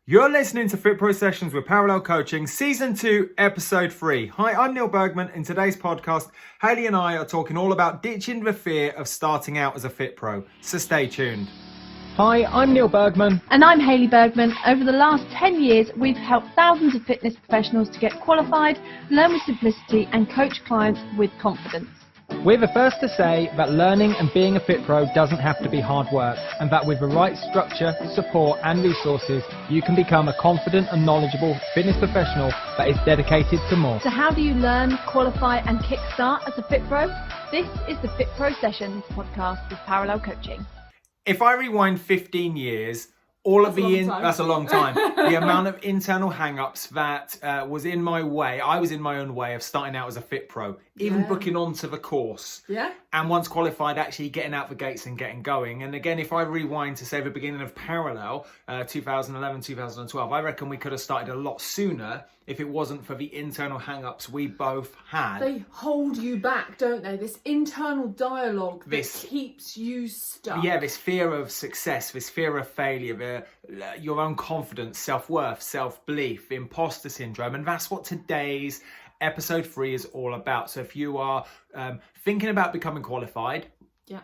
You're listening to FitPro Sessions with Parallel Coaching, Season 2, Episode 3. Hi, I'm Neil Bergman. In today's podcast, Hayley and I are talking all about ditching the fear of starting out as a FitPro. So stay tuned. Hi, I'm Neil Bergman. And I'm Hayley Bergman. Over the last 10 years, we've helped thousands of fitness professionals to get qualified, learn with simplicity, and coach clients with confidence. We're the first to say that learning and being a FitPro doesn't have to be hard work, and that with the right structure, support and resources, you can become a confident and knowledgeable fitness professional that is dedicated to more. So how do you learn, qualify and kickstart as a FitPro? This is the FitPro Sessions podcast with Parallel Coaching. If I rewind 15 years, that's a long time. The amount of internal hang-ups that was in my way, I was in my own way of starting out as a FitPro, even booking onto the course. Yeah. And once qualified, actually getting out the gates and getting going. And again, if I rewind to say the beginning of Parallel, 2011, 2012, I reckon we could have started a lot sooner if it wasn't for the internal hang-ups we both had. They hold you back, don't they? This internal dialogue that keeps you stuck. Yeah, this fear of success, this fear of failure, your own confidence, self-worth, self-belief, imposter syndrome. And that's what today's episode 3 is all about. So if you are thinking about becoming qualified,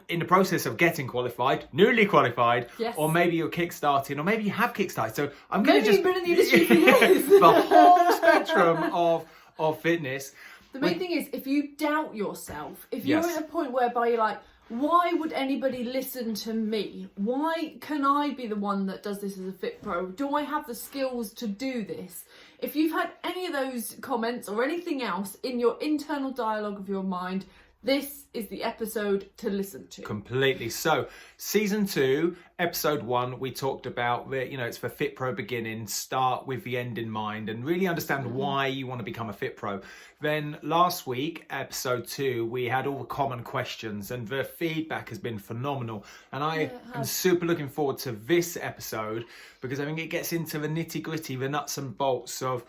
in the process of getting qualified, newly qualified, or maybe you're kickstarting, or maybe you have kickstarted. So I'm going to just... Maybe you've been in the industry for years. The whole spectrum of fitness. The main thing is, if you doubt yourself, if you're at a point whereby you're like, why would anybody listen to me? Why can I be the one that does this as a FitPro? Do I have the skills to do this? If you've had any of those comments or anything else in your internal dialogue of your mind, this is the episode to listen to. Completely. So, Season 2, Episode 1, we talked about, it's for FitPro beginning, start with the end in mind and really understand why you want to become a FitPro. Then last week, Episode 2, we had all the common questions and the feedback has been phenomenal. And I am super looking forward to this episode because I think it gets into the nitty gritty, the nuts and bolts of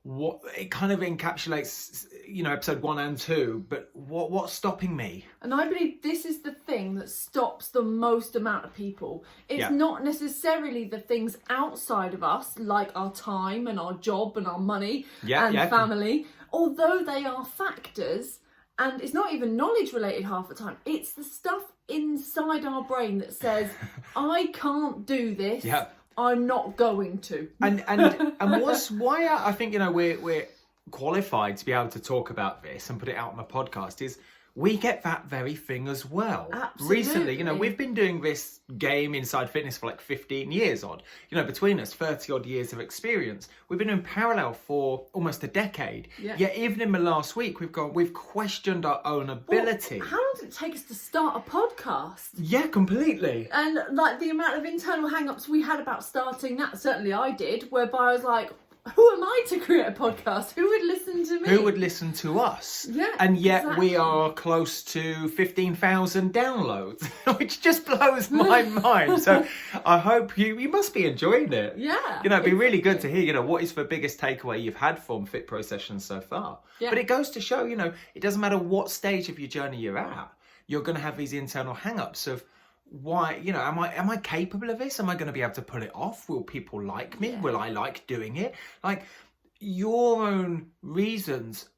what it kind of encapsulates, episode 1 and 2, but what's stopping me? And I believe this is the thing that stops the most amount of people. It's not necessarily the things outside of us, like our time and our job and our money and family, although they are factors, and it's not even knowledge related half the time. It's the stuff inside our brain that says, I can't do this. I'm not going to. And why I think we're qualified to be able to talk about this and put it out on the podcast is we get that very thing as well. Absolutely. Recently, we've been doing this game inside fitness for like 15 years odd. Between us, 30 odd years of experience. We've been in parallel for almost a decade. Yet even in the last week, we've questioned our own ability. Well, how long did it take us to start a podcast? Yeah, completely. And like the amount of internal hang-ups we had about starting that, certainly I did, whereby I was like, who am I to create a podcast? Who would listen to me? Who would listen to us? Yeah, and yet we are close to 15,000 downloads, which just blows my mind. So I hope you must be enjoying it. Yeah. It'd be really good to hear, what is the biggest takeaway you've had from FitPro Sessions so far. Yeah. But it goes to show, it doesn't matter what stage of your journey you're at, you're going to have these internal hang-ups of, why, am I capable of this? Am I going to be able to pull it off? Will people like me? Will I like doing it? Like, your own reasons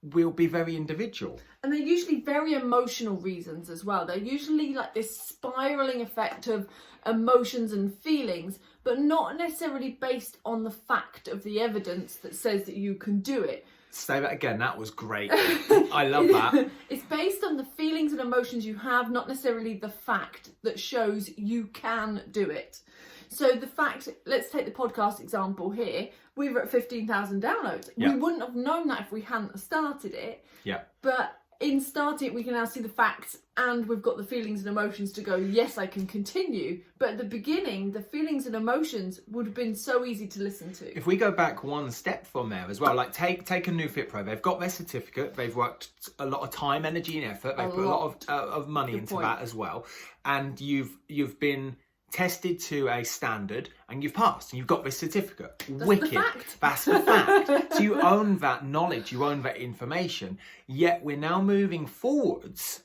will be very individual. And they're usually very emotional reasons as well. They're usually like this spiraling effect of emotions and feelings, but not necessarily based on the fact of the evidence that says that you can do it. Say that again, that was great. I love that. It's based on the feelings and emotions you have, not necessarily the fact that shows you can do it. So the fact, let's take the podcast example here, we were at 15,000 downloads. We wouldn't have known that if we hadn't started it. Yeah. But in starting it, we can now see the facts and we've got the feelings and emotions to go, yes, I can continue. But at the beginning, the feelings and emotions would have been so easy to listen to. If we go back one step from there as well, like take a new FitPro, they've got their certificate, they've worked a lot of time, energy and effort, they've put a lot of money into that as well. And you've been tested to a standard and you've passed and you've got this certificate. Wicked. That's the fact. So you own that knowledge, you own that information, yet we're now moving forwards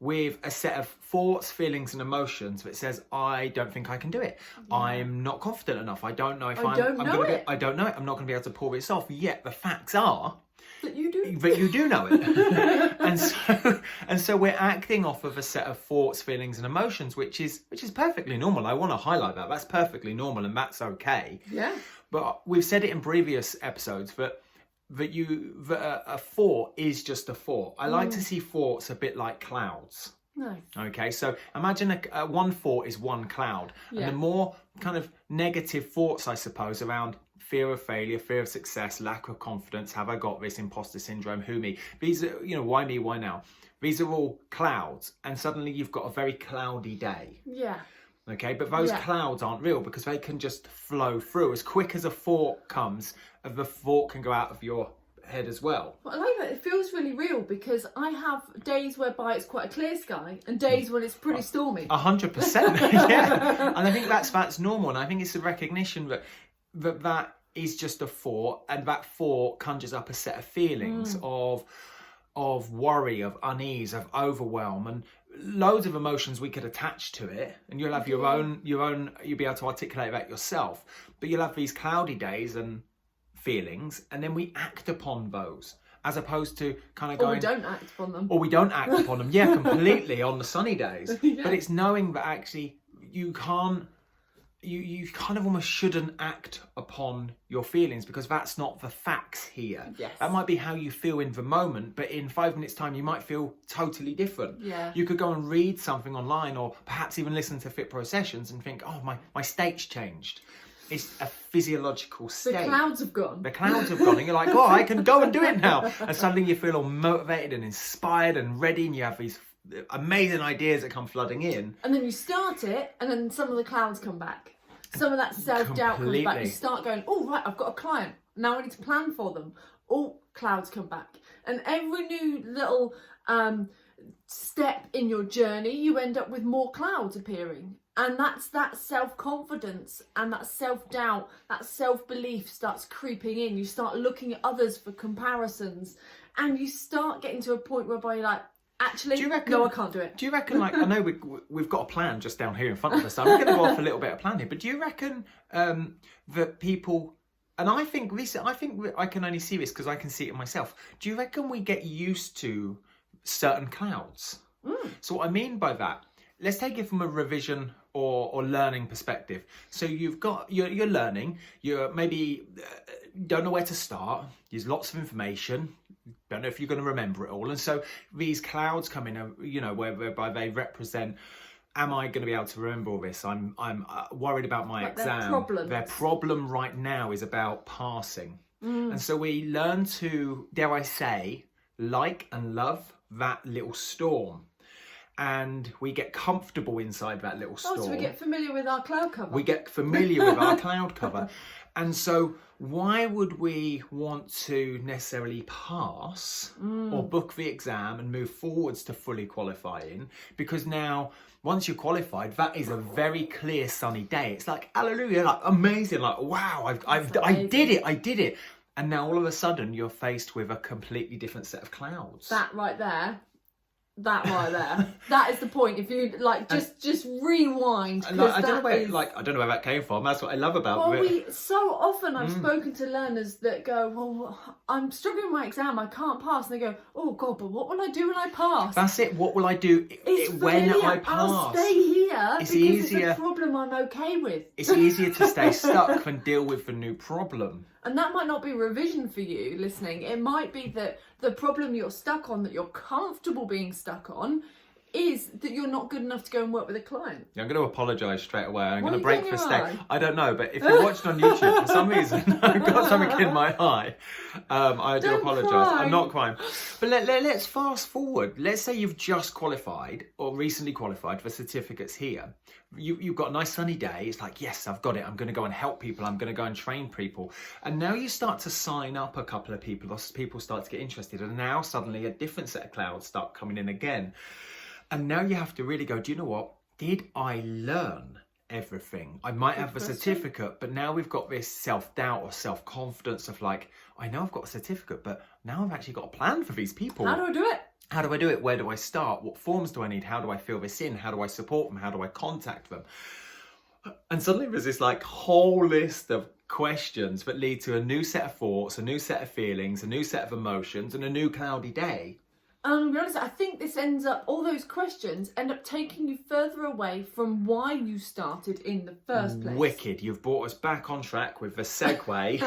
with a set of thoughts, feelings, and emotions that says, I don't think I can do it. Yeah. I'm not confident enough. I don't know if I don't know it. I'm not going to be able to pull this off. Yet the facts are that you do. But you do know it. and so we're acting off of a set of thoughts, feelings, and emotions, which is perfectly normal. I want to highlight that. That's perfectly normal, and that's okay. Yeah. But we've said it in previous episodes that a thought is just a thought. I like to see thoughts a bit like clouds. Nice. Okay, so imagine one thought is one cloud, and the more kind of negative thoughts, I suppose, around fear of failure, fear of success, lack of confidence, have I got this, imposter syndrome, who me? These are, why me, why now? These are all clouds, and suddenly you've got a very cloudy day. Yeah. Okay, but those clouds aren't real because they can just flow through. As quick as a thought comes, the thought can go out of your head as well. Well, I like that. It feels really real because I have days whereby it's quite a clear sky and days when it's pretty stormy. 100%. Yeah. And I think that's normal. And I think it's a recognition that is just a thought, and that thought conjures up a set of feelings of worry, of unease, of overwhelm, and loads of emotions we could attach to it, and you'll have your own you'll be able to articulate that yourself, but you'll have these cloudy days and feelings, and then we act upon those as opposed to kind of going, or we don't act upon them, completely on the sunny days. But it's knowing that actually you can't, you kind of almost shouldn't act upon your feelings because that's not the facts here. Yes. That might be how you feel in the moment, but in 5 minutes time you might feel totally different. Yeah. You could go and read something online, or perhaps even listen to FitPro sessions and think, oh, my state's changed. It's a physiological state. The clouds have gone. And you're like, oh, I can go and do it now. And suddenly you feel all motivated and inspired and ready, and you have these amazing ideas that come flooding in. And then you start it, and then some of the clouds come back. Some of that self-doubt comes back. You start going, oh, right, I've got a client. Now I need to plan for them. All clouds come back. And every new little step in your journey, you end up with more clouds appearing. And that's that self-confidence and that self-doubt, that self-belief starts creeping in. You start looking at others for comparisons, and you start getting to a point whereby you're like, actually, no, I can't do it. Do you reckon, like, I know we've got a plan just down here in front of us, so I'm going to go off a little bit of plan here, but do you reckon that people, and I think I can only see this because I can see it myself, do you reckon we get used to certain clouds? So what I mean by that, let's take it from a revision or learning perspective. So you're learning, you're maybe don't know where to start, there's lots of information, don't know if you're going to remember it all, and so these clouds come in, whereby they represent, am I going to be able to remember all this? I'm worried about my exam. Their problem right now is about passing. And so we learn to, dare I say, like and love that little storm. And we get comfortable inside that little storm. Oh, so we get familiar with our cloud cover. And so why would we want to necessarily pass or book the exam and move forwards to fully qualifying? Because now, once you're qualified, that is a very clear sunny day. It's like, hallelujah, like amazing, like, wow, I did it. And now all of a sudden you're faced with a completely different set of clouds. That right there. That is the point. If you like, just rewind. I don't know where that came from. That's what I love about it. So often I've spoken to learners that go, well, I'm struggling with my exam, I can't pass, and they go, oh God, but what will I do when I pass? That's it. What will I do when I pass? I'll stay here it's because easier. It's a problem I'm okay with. It's easier to stay stuck than deal with the new problem. And that might not be revision for you listening. It might be that the problem you're stuck on, that you're comfortable being stuck on, is that you're not good enough to go and work with a client. I'm going to apologise straight away. I'm going to break the stake. I don't know, but if you're watching on YouTube, for some reason, I've got something in my eye. I do apologise. I'm not crying. But let's fast forward. Let's say you've just qualified or recently qualified for certificates here. You've got a nice sunny day. It's like, yes, I've got it. I'm going to go and help people. I'm going to go and train people. And now you start to sign up a couple of people. People start to get interested. And now suddenly a different set of clouds start coming in again. And now you have to really go, do you know what? Did I learn everything? I might have a certificate, but now we've got this self-doubt or self-confidence of like, I know I've got a certificate, but now I've actually got a plan for these people. How do I do it? How do I do it? Where do I start? What forms do I need? How do I fill this in? How do I support them? How do I contact them? And suddenly there's this like whole list of questions that lead to a new set of thoughts, a new set of feelings, a new set of emotions, and a new cloudy day. And to be honest, I think this ends up, all those questions end up taking you further away from why you started in the first place. Wicked. You've brought us back on track with the segue.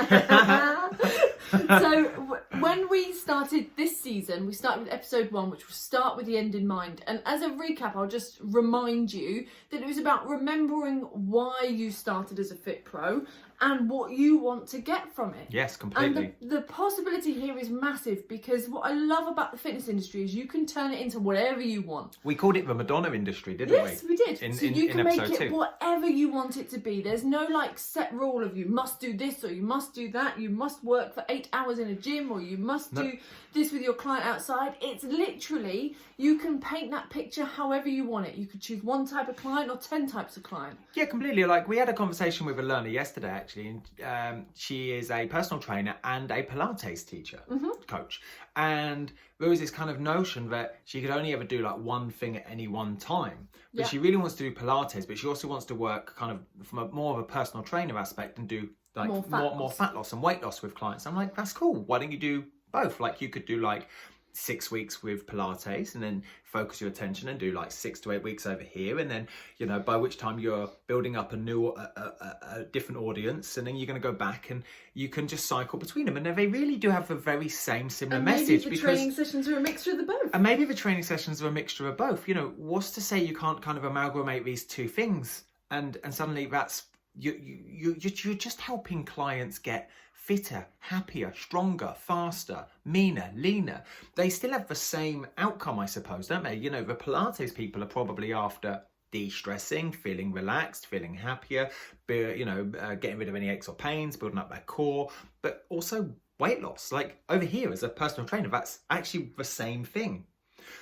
So when we started this season, we started with episode 1, which was start with the end in mind. And as a recap, I'll just remind you that it was about remembering why you started as a FitPro and what you want to get from it. Yes, completely. And the possibility here is massive, because what I love about the fitness industry is you can turn it into whatever you want. We called it the Madonna industry, didn't we? Yes, we did. So you can make it 2. whatever you want it to be. There's no like set rule of you must do this or you must do that. You must work for 8 hours in a gym, or you must do this with your client outside. It's literally, you can paint that picture however you want it. You could choose one type of client or 10 types of client. Yeah, completely. Like, we had a conversation with a learner yesterday, actually. And she is a personal trainer and a Pilates teacher, coach. And there was this kind of notion that she could only ever do like one thing at any one time. But she really wants to do Pilates, but she also wants to work kind of from more of a personal trainer aspect and do like more fat loss and weight loss with clients. I'm like, that's cool. Why don't you do both? Like, you could do like 6 weeks with Pilates and then focus your attention and do like 6 to 8 weeks over here, and then, you know, by which time you're building up a new a different audience, and then you're going to go back and you can just cycle between them, and they really do have the very similar message. Maybe the training sessions are a mixture of the both. And maybe the training sessions are a mixture of both. You know, what's to say you can't kind of amalgamate these two things, and suddenly that's you're just helping clients get fitter, happier, stronger, faster, meaner, leaner. They still have the same outcome, I suppose, don't they? You know, the Pilates people are probably after de-stressing, feeling relaxed, feeling happier, getting rid of any aches or pains, building up their core, but also weight loss. Like, over here as a personal trainer, that's actually the same thing.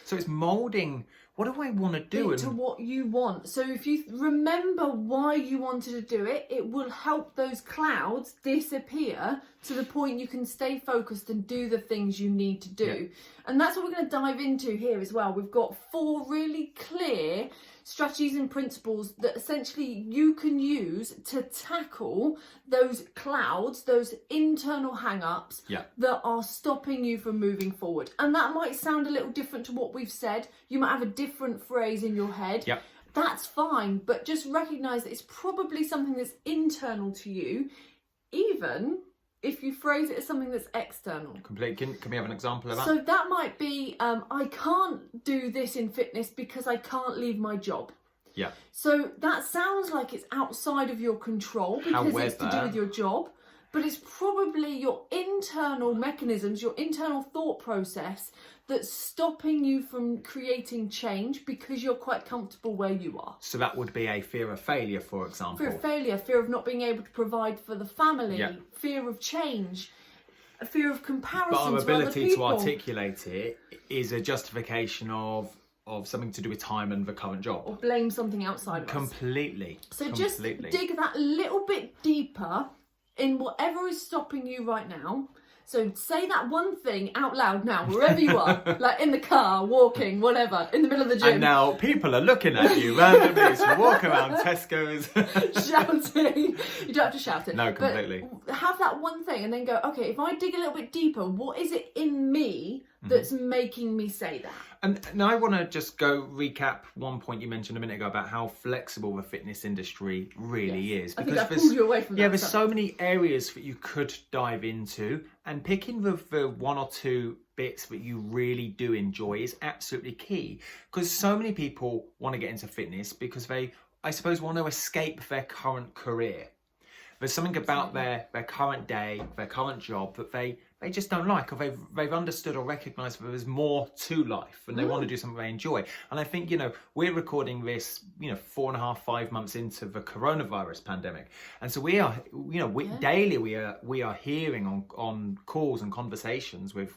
So it's molding, what do I want to do? To what you want. So if you remember why you wanted to do it, it will help those clouds disappear to the point you can stay focused and do the things you need to do. Yeah. And that's what we're going to dive into here as well. We've got 4 really clear strategies and principles that essentially you can use to tackle those clouds, those internal hang-ups that are stopping you from moving forward. And that might sound a little different to what we've said. You might have a different phrase in your head. Yep. That's fine, but just recognize that it's probably something that's internal to you, even if you phrase it as something that's external. Completely. Can we have an example of that? So that might be, I can't do this in fitness because I can't leave my job. Yeah. So that sounds like it's outside of your control because it's to do with your job, but it's probably your internal mechanisms, your internal thought process that's stopping you from creating change because you're quite comfortable where you are. So that would be a fear of failure, for example. Fear of failure, fear of not being able to provide for the family, fear of change, a fear of comparison to other people. But our ability to articulate it is a justification of something to do with time and the current job. Or blame something outside of us. Completely. So just dig that little bit deeper in whatever is stopping you right now. So say that one thing out loud now, wherever you are, like in the car, walking, whatever, in the middle of the gym. And now people are looking at you randomly as you walk around Tesco's. Shouting. You don't have to shout it. No, completely. But have that one thing and then go, okay, if I dig a little bit deeper, what is it in me that's making me say that? And now I want to just go recap one point you mentioned a minute ago about how flexible the fitness industry really is. Because I pulled you away from that. Yeah, there's so many areas that you could dive into, and picking the 1 or 2 bits that you really do enjoy is absolutely key. Because so many people want to get into fitness because they, I suppose, want to escape their current career. There's something about their current day, their current job that they just don't like, or they've understood or recognised that there's more to life and they want to do something they enjoy. And I think, we're recording this, 4.5, 5 months into the coronavirus pandemic. And so we are, daily we are hearing on calls and conversations with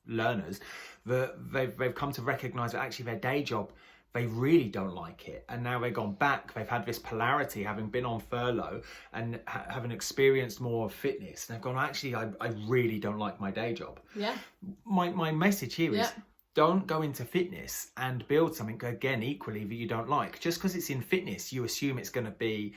learners that they've come to recognise that actually their day job, they really don't like it. And now they've gone back. They've had this polarity, having been on furlough and having experienced more of fitness. And they've gone, actually, I really don't like my day job. Yeah. My message here is don't go into fitness and build something, again, equally that you don't like. Just because it's in fitness, you assume it's going to be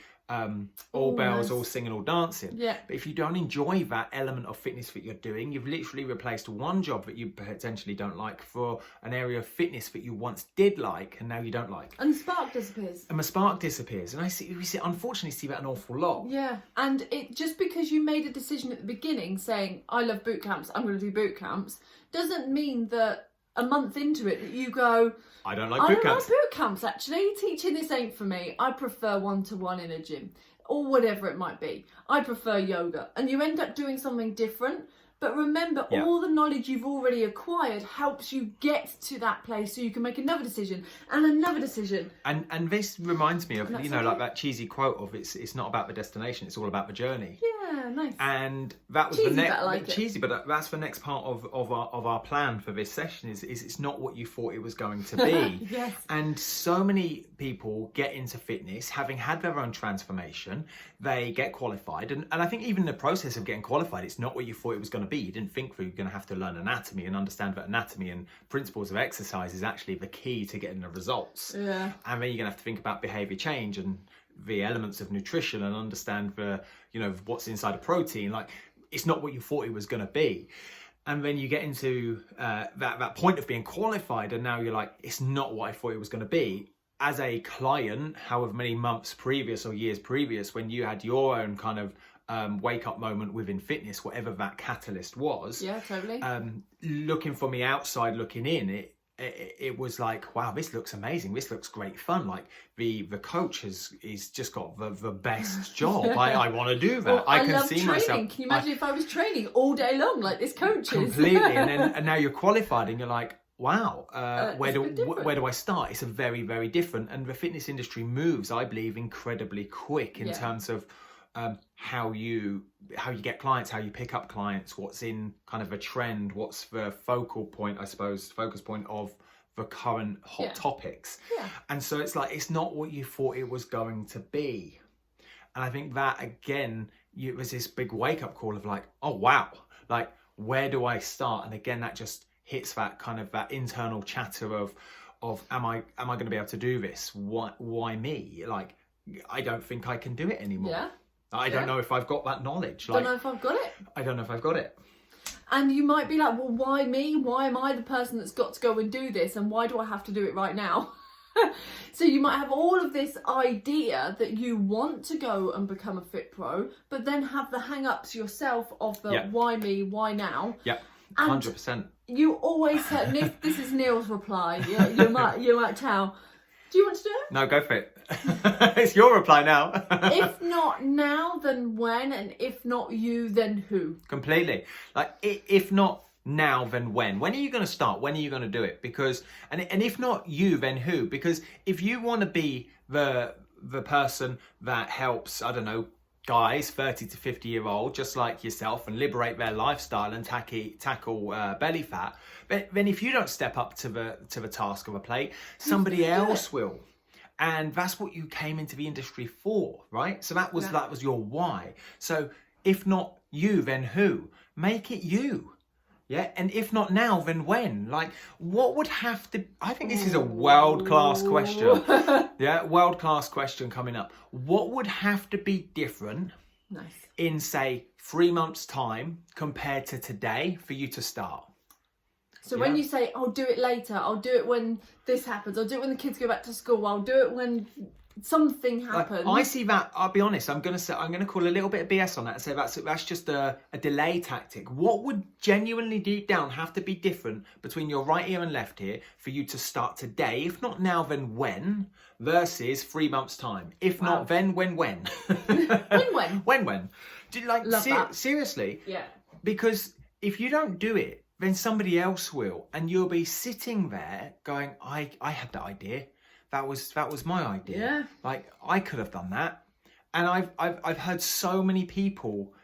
all bells, all singing, all dancing. Yeah. But if you don't enjoy that element of fitness that you're doing, you've literally replaced one job that you potentially don't like for an area of fitness that you once did like and now you don't like. And the spark disappears. And the spark disappears. And unfortunately see that an awful lot. Yeah. And it just because you made a decision at the beginning saying, I love boot camps, I'm going to do boot camps, doesn't mean that a month into it that you go, I don't like boot camps. I don't like boot camps, actually. Teaching this ain't for me. I prefer one-to-one in a gym or whatever it might be. I prefer yoga. And you end up doing something different. But remember, all the knowledge you've already acquired helps you get to that place so you can make another decision and another decision. And this reminds me of, like that cheesy quote of it's not about the destination, it's all about the journey. Yeah, nice. And that was cheesy, the next like cheesy, but that's the next part of our plan for this session is it's not what you thought it was going to be. Yes. And so many people get into fitness having had their own transformation, they get qualified, and I think even the process of getting qualified, it's not what you thought it was going to be. You didn't think that you're going to have to learn anatomy and understand that anatomy and principles of exercise is actually the key to getting the results. Yeah. And then you're going to have to think about behavior change and the elements of nutrition and understand the, what's inside a protein. Like, it's not what you thought it was going to be. And then you get into that point of being qualified, and now you're like, it's not what I thought it was going to be. As a client, however many months previous or years previous, when you had your own kind of wake up moment within fitness, whatever that catalyst was. Yeah, totally. Looking from the outside, looking in, it was like, wow, this looks amazing. This looks great fun. Like the coach is just got the best job. I want to do that. Well, I can love see training. myself. Can you imagine if I was training all day long like this coach is? Completely. and now you're qualified and you're like, wow, where do I start? It's a very, very different. And the fitness industry moves, I believe, incredibly quick in terms of how you get clients, how you pick up clients, what's in kind of a trend, what's the focus point of the current hot topics. Yeah. And so it's like, it's not what you thought it was going to be. And I think that, again, it was this big wake up call of like, oh, wow, like, where do I start? And again, that just hits that kind of that internal chatter of am I going to be able to do this? Why me? Like, I don't think I can do it anymore. Yeah. I don't know if I've got that knowledge. Don't know if I've got it. I don't know if I've got it. And you might be like, well, why me? Why am I the person that's got to go and do this? And why do I have to do it right now? So you might have all of this idea that you want to go and become a FitPro, but then have the hang-ups yourself of the why me, why now? Yeah, 100%. You always say, this is Neil's reply. You might tell. Do you want to do it? No, go for it. It's your reply now. If not now, then when? And if not you, then who? Completely. Like, if not now, then when? When are you going to start? When are you going to do it? Because, and if not you, then who? Because if you want to be the person that helps, I don't know, guys 30 to 50-year-old just like yourself and liberate their lifestyle and tackle belly fat, then if you don't step up to the task of a plate, somebody else will. And that's what you came into the industry for, right? So that was your why. So if not you, then who? Make it you. Yeah, and if not now, then when? Like, what would have to... I think this is a world-class question. Yeah, world-class question coming up. What would have to be different in, say, 3 months' time compared to today for you to start? So when you say, I'll do it later, I'll do it when this happens, I'll do it when the kids go back to school, I'll do it when something happens. Like, I see that, I'll be honest, I'm going to call a little bit of BS on that and say that's just a delay tactic. What would genuinely deep down have to be different between your right ear and left ear for you to start today? If not now, then when? Versus 3 months' time. If not, then when? When? When? Do you like, seriously? Yeah. Because if you don't do it, then somebody else will, and you'll be sitting there going, I had that idea. That was my idea. Yeah. Like, I could have done that. And I've heard so many people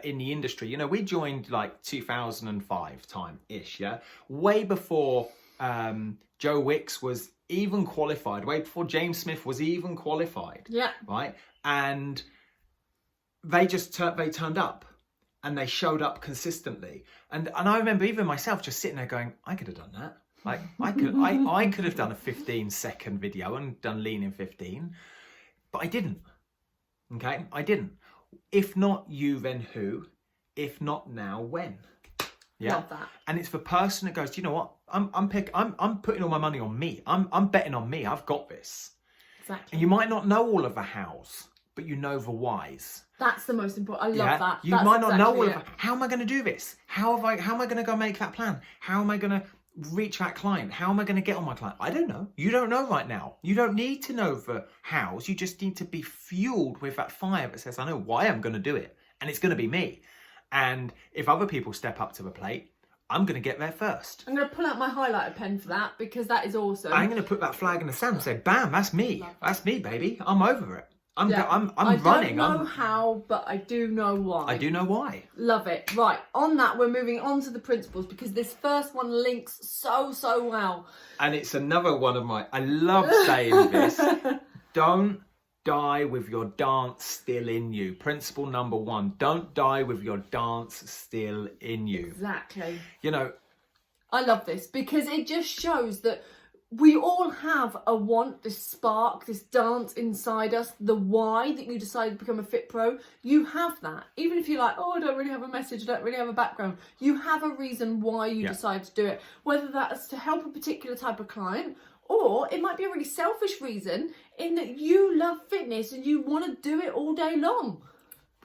in the industry. You know, we joined like 2005 time-ish, yeah? Way before Joe Wicks was even qualified, way before James Smith was even qualified. Yeah. Right? And they turned up. And they showed up consistently. And I remember even myself just sitting there going, I could have done that. Like I could have done a 15-second video and done lean in 15, but I didn't. Okay, I didn't. If not you, then who? If not now, when? Yeah. Love that. And it's the person that goes, do you know what? I'm putting all my money on me. I'm betting on me. I've got this. Exactly. And you might not know all of the hows, but you know the whys. That's the most important. I love that. You That's might not know all exactly of it. How am I going to do this? How am I going to go make that plan? How am I going to reach that client? How am I going to get on my client? I don't know. You don't know right now. You don't need to know the hows. You just need to be fueled with that fire that says, I know why I'm going to do it. And it's going to be me. And if other people step up to the plate, I'm going to get there first. I'm going to pull out my highlighter pen for that because that is awesome. I'm going to put that flag in the sand and say, bam, that's me. That's me, baby. I'm over it. I'm running. I don't know how, but I do know why. I do know why. Love it. Right, on that, we're moving on to the principles because this first one links so well. And it's another one of my, I love saying this, don't die with your dance still in you. Principle number 1, don't die with your dance still in you. Exactly. You know, I love this because it just shows that we all have a want, this spark, this dance inside us, the why that you decided to become a Fit Pro. You have that. Even if you're like, oh, I don't really have a message, I don't really have a background. You have a reason why you decide to do it. Whether that's to help a particular type of client, or it might be a really selfish reason in that you love fitness and you want to do it all day long.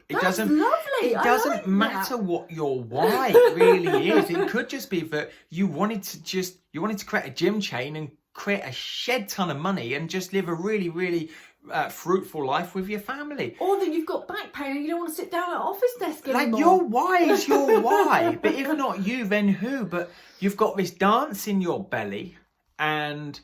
That's lovely. It doesn't matter what your why really is. It could just be that you wanted to create a gym chain and create a shed ton of money and just live a really fruitful life with your family. Or that you've got back pain and you don't want to sit down at an office desk anymore. Like your why is your why. But if not you, then who? But you've got this dance in your belly and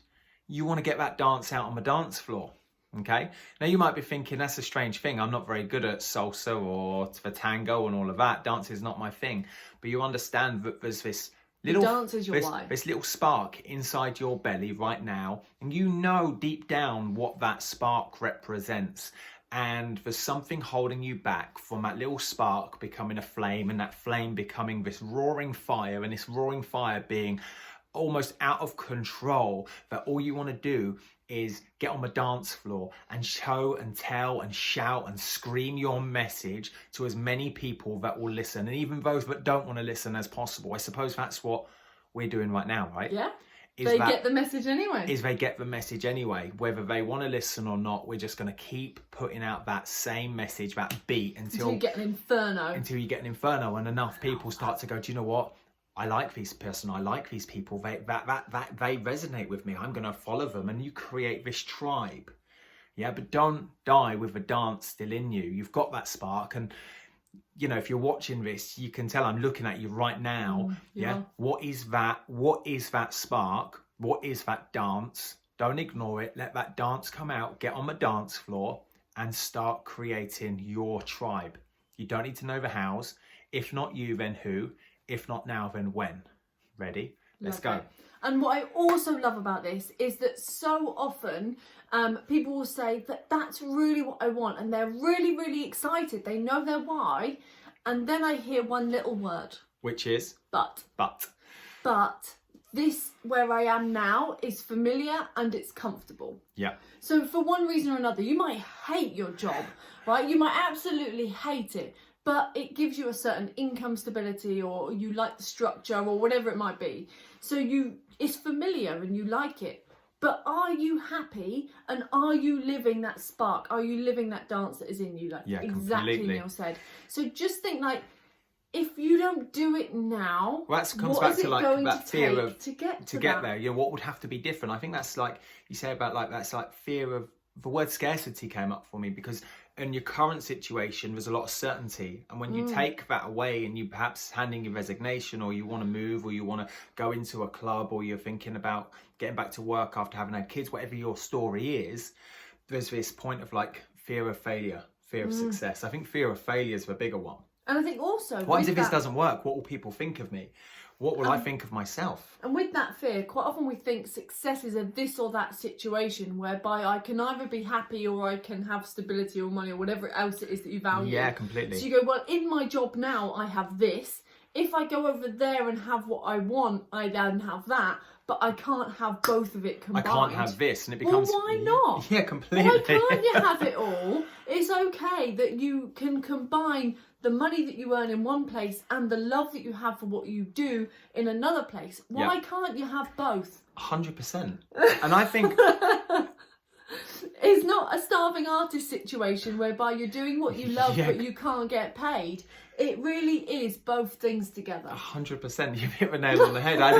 you want to get that dance out on the dance floor. Okay, now you might be thinking that's a strange thing. I'm not very good at salsa or the tango and all of that. Dance is not my thing. But you understand that there's this little dance is your why. This little spark inside your belly right now, and you know deep down what that spark represents. And there's something holding you back from that little spark becoming a flame, and that flame becoming this roaring fire, and this roaring fire being almost out of control, that all you want to do is get on the dance floor and show and tell and shout and scream your message to as many people that will listen, and even those that don't want to listen as possible. I suppose that's what we're doing right now, right? Yeah. They get the message anyway. They get the message anyway. Whether they want to listen or not, we're just going to keep putting out that same message, that beat until you get an inferno. Until you get an inferno, and enough people start to go, do you know what? I like this person, I like these people, they resonate with me, I'm going to follow them, and you create this tribe. Yeah, but don't die with the dance still in you. You've got that spark, and you know, if you're watching this, you can tell I'm looking at you right now. Yeah. What is that spark? What is that dance? Don't ignore it. Let that dance come out. Get on the dance floor and start creating your tribe. You don't need to know the hows. If not you, then who? If not now, then when? Ready? Let's go. And what I also love about this is that so often people will say that that's really what I want, and they're really excited. They know their why, and then I hear one little word. Which is? But. But this, where I am now, is familiar and it's comfortable. Yeah. So for one reason or another, you might hate your job, right? You might absolutely hate it. But it gives you a certain income stability, or you like the structure, or whatever it might be. So it's familiar and you like it. But are you happy, and are you living that spark? Are you living that dance that is in you? Like exactly Neil said. So just think, like, if you don't do it now, well, that comes back to like that fear of to get there. You know, what would have to be different? I think that's like you say about like that's like fear of the word scarcity came up for me, because in your current situation there's a lot of certainty, and when you take that away and you perhaps hand in your resignation, or you want to move, or you want to go into a club, or you're thinking about getting back to work after having had kids, whatever your story is, there's this point of like fear of failure, fear of success. I think fear of failure is the bigger one. And I think also, what if this doesn't work? What will people think of me? What will I think of myself? And with that fear, quite often we think success is a this or that situation whereby I can either be happy, or I can have stability or money, or whatever else it is that you value. Yeah, completely. So you go, well, in my job now, I have this. if I go over there and have what I want, I then have that, but I can't have both of it combined. I can't have this, and it becomes... Well, why not? Yeah, completely. Why can't you have it all? It's okay that you can combine the money that you earn in one place and the love that you have for what you do in another place. Why can't you have both? 100%. And I think... It's not a starving artist situation whereby you're doing what you love but you can't get paid. It really is both things together. 100%. You've hit the nail on the head. I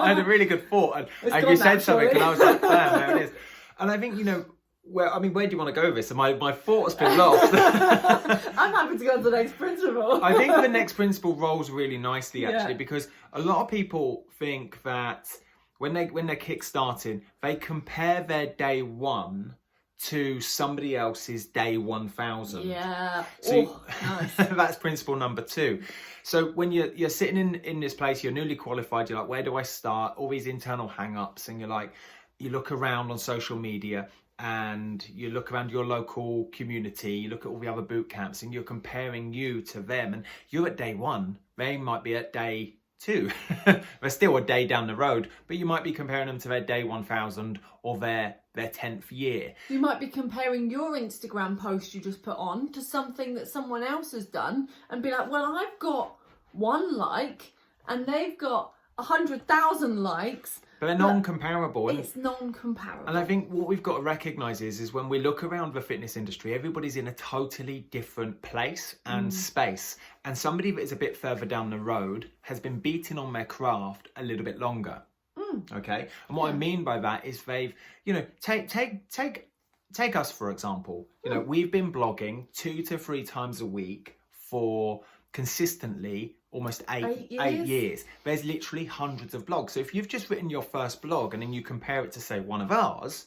had a really good thought, and you said something, and I was like, "Damn, there it is." And I think, you know, where do you want to go with this? And my thought's been lost. I'm happy to go to the next principle. I think the next principle rolls really nicely, actually, because a lot of people think that when they're kick-starting, they compare their day one to somebody else's day 1000. Yeah. So nice. That's principle number 2. So when you're sitting in this place, you're newly qualified, you're like, where do I start? All these internal hang-ups, and you look around on social media, and you look around your local community, you look at all the other boot camps, and you're comparing you to them, and you're at day 1, they might be at day 2. They're still a day down the road, but you might be comparing them to their day 1000 or their 10th year. You might be comparing your Instagram post you just put on to something that someone else has done and be like, well, I've got 1 like and they've got 100,000 likes. But they're non-comparable. It's non-comparable. And I think what we've got to recognise is when we look around the fitness industry, everybody's in a totally different place and space. And somebody that is a bit further down the road has been beating on their craft a little bit longer. Okay? And what I mean by that is they've, you know, take us, for example. You know, we've been blogging 2 to 3 times a week for consistently almost 8 years. There's literally hundreds of blogs. So if you've just written your first blog and then you compare it to, say, one of ours,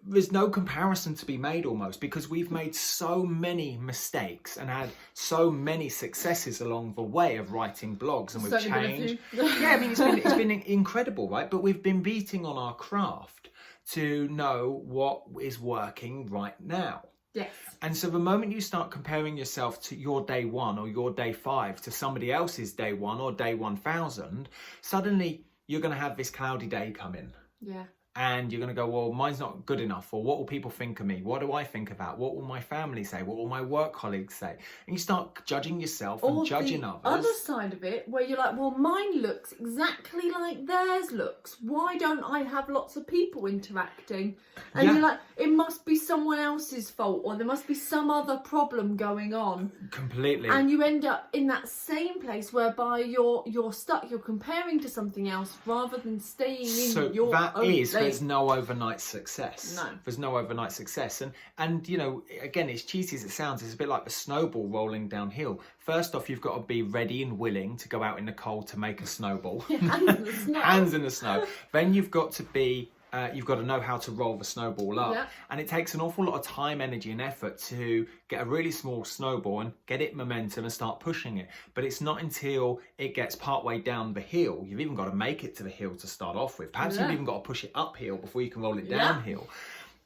there's no comparison to be made almost, because we've made so many mistakes and had so many successes along the way of writing blogs, and we've changed. I mean, it's been incredible, right? But we've been beating on our craft to know what is working right now. Yes. And so the moment you start comparing yourself to your day 1 or your day 5 to somebody else's day 1 or day 1000, suddenly you're going to have this cloudy day come in. Yeah. And you're going to go, well, mine's not good enough, or what will people think of me? What do I think about? What will my family say? What will my work colleagues say? And you start judging yourself and judging others. Other side of it, where you're like, well, mine looks exactly like theirs looks. Why don't I have lots of people interacting? And you're like, it must be someone else's fault, or there must be some other problem going on. Completely. And you end up in that same place whereby you're stuck. You're comparing to something else rather than staying in your own place. There's no overnight success. No. There's no overnight success. And you know, again, as cheesy as it sounds, it's a bit like the snowball rolling downhill. First off, you've got to be ready and willing to go out in the cold to make a snowball. Hands in the snow. Hands in the snow. Then you've got to be... you've got to know how to roll the snowball up. Yeah. And it takes an awful lot of time, energy and effort to get a really small snowball and get it momentum and start pushing it. But it's not until it gets partway down the hill, you've even got to make it to the hill to start off with. Perhaps you've even got to push it uphill before you can roll it downhill.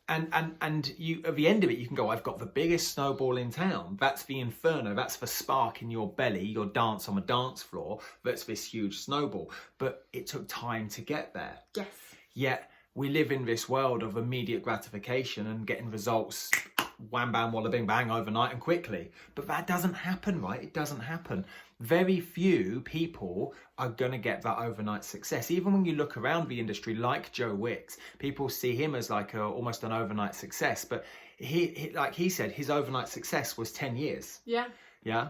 And you, at the end of it, you can go, I've got the biggest snowball in town. That's the inferno. That's the spark in your belly, your dance on the dance floor. That's this huge snowball. But it took time to get there. Yes. Yet we live in this world of immediate gratification and getting results wham, bam, walla, bing, bang overnight and quickly. But that doesn't happen, right? It doesn't happen. Very few people are going to get that overnight success. Even when you look around the industry, like Joe Wicks, people see him as like almost an overnight success. But he, like he said, his overnight success was 10 years. Yeah. Yeah.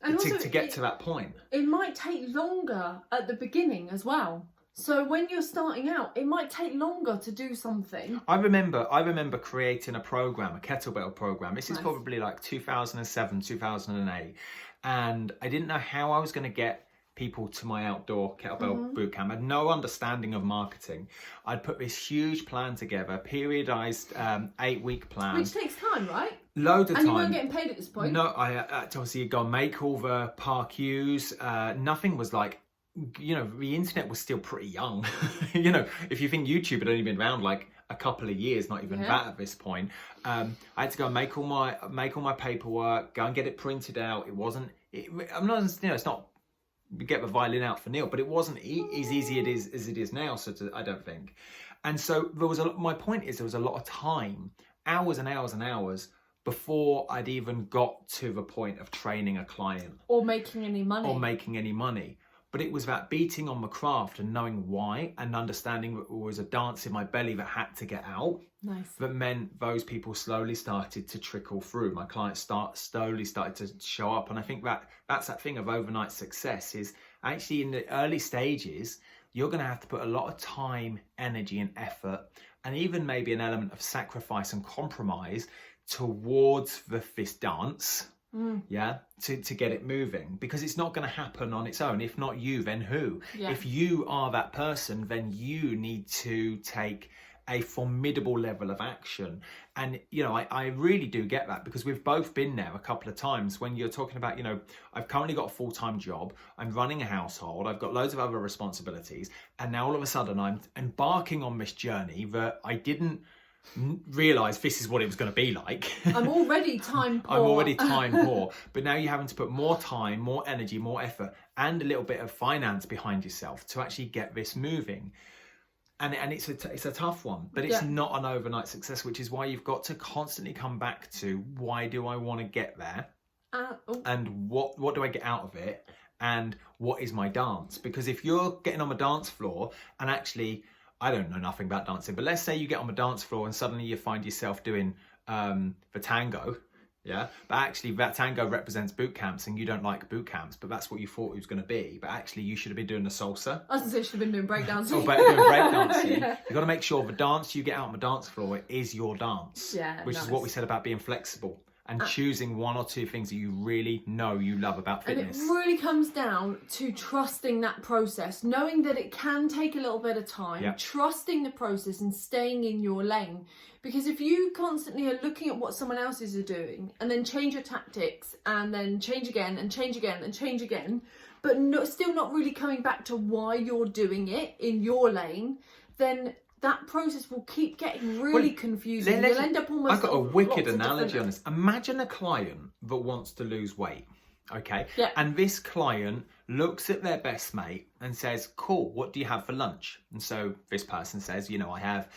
And to get to that point. It might take longer at the beginning as well. So when you're starting out, it might take longer to do something. I remember creating a program, a kettlebell program. This is probably like 2007, 2008. And I didn't know how I was going to get people to my outdoor kettlebell bootcamp. I had no understanding of marketing. I'd put this huge plan together, periodized 8-week plan. Which takes time, right? Loads of time. And you weren't getting paid at this point? No, I obviously go make all the park use. Nothing was like, you know, the internet was still pretty young. You know, if you think YouTube had only been around like a couple of years, not even that at this point. I had to go and make all my paperwork, go and get it printed out. It wasn't. I'm not. It's not. Get the violin out for Neil, but it wasn't as easy as it is now. So I don't think. And so there was my point is there was a lot of time, hours and hours and hours, before I'd even got to the point of training a client or making any money. But it was that beating on the craft and knowing why and understanding that there was a dance in my belly that had to get out. Nice. That meant those people slowly started to trickle through. My clients slowly started to show up. And I think that's that thing of overnight success is actually in the early stages, you're going to have to put a lot of time, energy and effort, and even maybe an element of sacrifice and compromise towards this dance. To get it moving, because it's not going to happen on its own. If not you, then who? If you are that person, then you need to take a formidable level of action. And I really do get that, because we've both been there a couple of times when you're talking about, I've currently got a full-time job, I'm running a household, I've got loads of other responsibilities, and now all of a sudden I'm embarking on this journey that I didn't realize this is what it was going to be like. I'm already time poor. But now you're having to put more time, more energy, more effort, and a little bit of finance behind yourself to actually get this moving. And it's a tough one, but it's not an overnight success, which is why you've got to constantly come back to, why do I want to get there? And what do I get out of it? And what is my dance? Because if you're getting on the dance floor and actually, I don't know nothing about dancing, but let's say you get on the dance floor and suddenly you find yourself doing the tango, but actually that tango represents boot camps and you don't like boot camps, but that's what you thought it was going to be. But actually you should have been doing the salsa. I was going to say you should have been doing breakdancing. Doing breakdancing. You've got to make sure the dance you get out on the dance floor is your dance, which is what we said about being flexible. And choosing one or two things that you really know you love about fitness. And it really comes down to trusting that process, knowing that it can take a little bit of time, trusting the process and staying in your lane. Because if you constantly are looking at what someone else is doing and then change your tactics and then change again and change again and change again, but still not really coming back to why you're doing it in your lane, then that process will keep getting really confusing. You'll end up almost. I've got a wicked analogy on this. Imagine a client that wants to lose weight, okay? And this client looks at their best mate and says, cool, what do you have for lunch? And so this person says, I have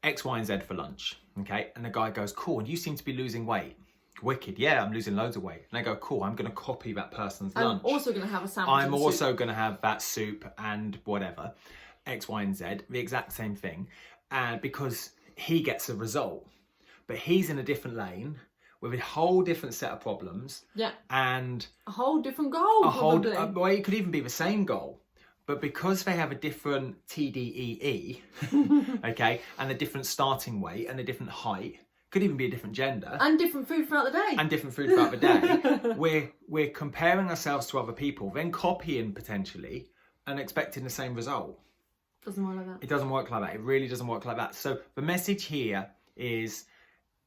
X, Y, and Z for lunch, okay? And the guy goes, cool, and you seem to be losing weight. Wicked, yeah, I'm losing loads of weight. And I go, cool, I'm going to copy that person's lunch. I'm also going to have a sandwich. I'm also going to have that soup and whatever. X, Y, and Z, the exact same thing, because he gets a result, but he's in a different lane with a whole different set of problems, and a whole different goal. Well, it could even be the same goal, but because they have a different TDEE, okay, and a different starting weight and a different height, could even be a different gender and different food throughout the day, we're comparing ourselves to other people, then copying potentially and expecting the same result. Doesn't work like that. It doesn't work like that. It really doesn't work like that. So the message here is,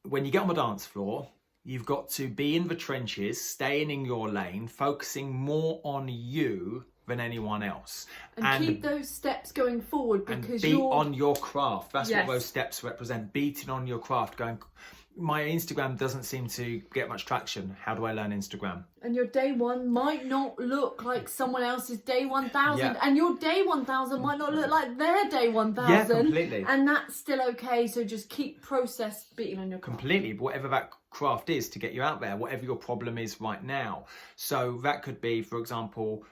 when you get on the dance floor, you've got to be in the trenches, staying in your lane, focusing more on you than anyone else. And keep those steps going forward, because and beat on your craft. That's what those steps represent. Beating on your craft, going, my Instagram doesn't seem to get much traction. How do I learn Instagram? And your day one might not look like someone else's day 1000. And your day 1000 might not look like their day 1000. Yeah, completely. And that's still okay. So just keep beating on your craft. Completely. Whatever that craft is to get you out there, whatever your problem is right now. So that could be, for example,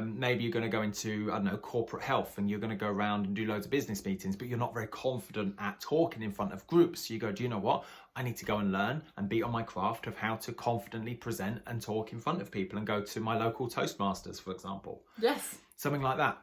maybe you're going to go into, I don't know, corporate health, and you're going to go around and do loads of business meetings, but you're not very confident at talking in front of groups. So you go, do you know what? I need to go and learn and beat on my craft of how to confidently present and talk in front of people, and go to my local Toastmasters, for example. Yes. Something like that.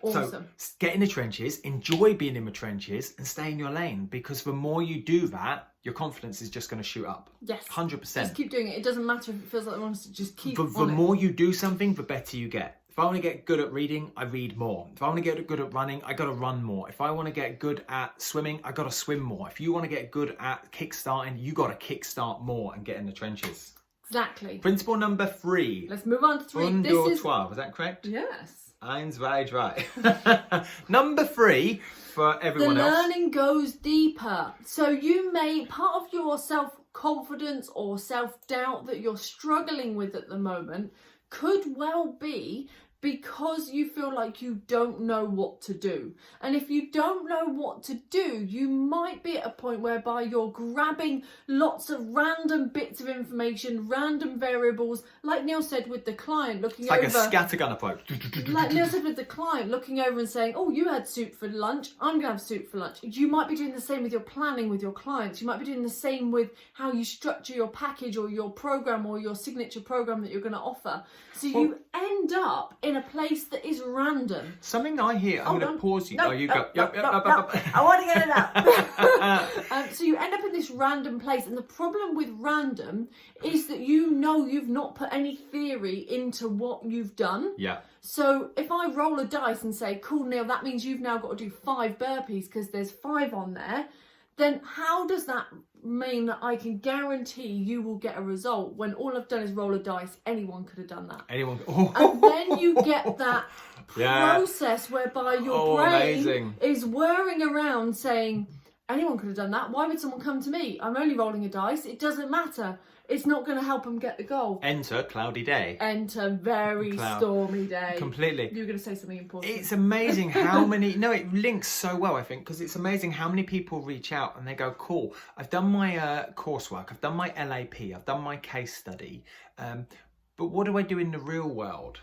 Awesome. So get in the trenches, enjoy being in the trenches, and stay in your lane, because the more you do that, your confidence is just going to shoot up. Yes. 100%. Just keep doing it. It doesn't matter if it feels like they want us to just keep The more you do something, the better you get. If I want to get good at reading, I read more. If I want to get good at running, I got to run more. If I want to get good at swimming, I got to swim more. If you want to get good at kickstarting, you got to kickstart more and get in the trenches. Exactly. Principle number 3. Let's move on to 3. Undo 12, is that correct? Yes. Eins, zwei, drei. Number 3 for everyone the else. learning goes deeper. So you may, part of your self-confidence or self-doubt that you're struggling with at the moment could well be because you feel like you don't know what to do. And if you don't know what to do, you might be at a point whereby you're grabbing lots of random bits of information, random variables, like Neil said with the client looking It's like over. a scattergun approach. Like Neil said with the client looking over and saying, oh, you had soup for lunch, I'm going to have soup for lunch. You might be doing the same with your planning with your clients. You might be doing the same with how you structure your package or your program or your signature program that you're going to offer. So you end up in a place that is random. Something I hear, I'm going to pause you. No, you no, go. no, Yep, no, yep, no. yep, yep. I want to get it out. So you end up in this random place, and the problem with random is that you've not put any theory into what you've done. Yeah. So if I roll a dice and say, cool, Neil, that means you've now got to do 5 burpees because there's 5 on there, then how does that mean that I can guarantee you will get a result when all I've done is roll a dice? Anyone could have done that. Anyone. And then you get that Yeah. process whereby your brain amazing. is whirring around saying, anyone could have done that. Why would someone come to me? I'm only rolling a dice. It doesn't matter. It's not going to help them get the goal. Enter cloudy day. Enter very stormy day. Completely. You were going to say something important. It's amazing how many, no, it links so well, I think, because it's amazing how many people reach out and they go, cool, I've done my coursework, I've done my LAP, I've done my case study, but what do I do in the real world?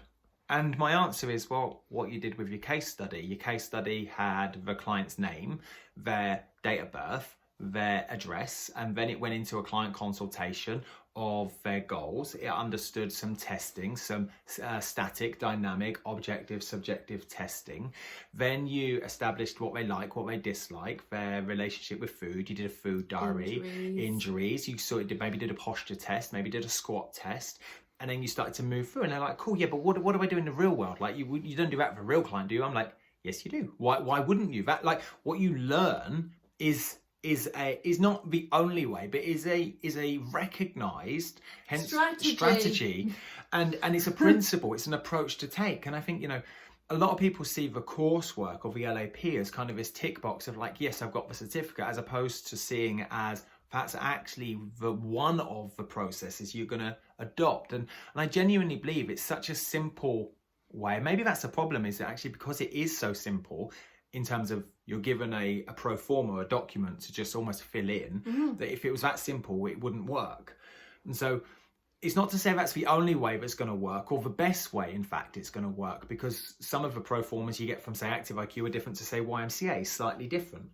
And my answer is, well, what you did with your case study had the client's name, their date of birth, their address, and then it went into a client consultation of their goals. It understood some testing, some static, dynamic, objective, subjective testing. Then you established what they like, what they dislike, their relationship with food. You did a food diary, injuries. You maybe did a posture test, maybe did a squat test. And then you started to move through, and they're like, cool, yeah, but what do I do in the real world? Like, you don't do that for a real client, do you? I'm like, yes, you do. Why wouldn't you? That, like, what you learn is not the only way, but is a recognized strategy and it's a principle, it's an approach to take. And I think, a lot of people see the coursework or the LAP as kind of this tick box of like, yes, I've got the certificate, as opposed to seeing it as that's actually the one of the processes you're going to adopt. And I genuinely believe it's such a simple way. Maybe that's the problem, is that actually because it is so simple, in terms of you're given a pro forma, a document to just almost fill in, that if it was that simple, it wouldn't work. And so it's not to say that's the only way that's going to work, or the best way, in fact, it's going to work, because some of the pro formas you get from, say, Active IQ are different to, say, YMCA, slightly different.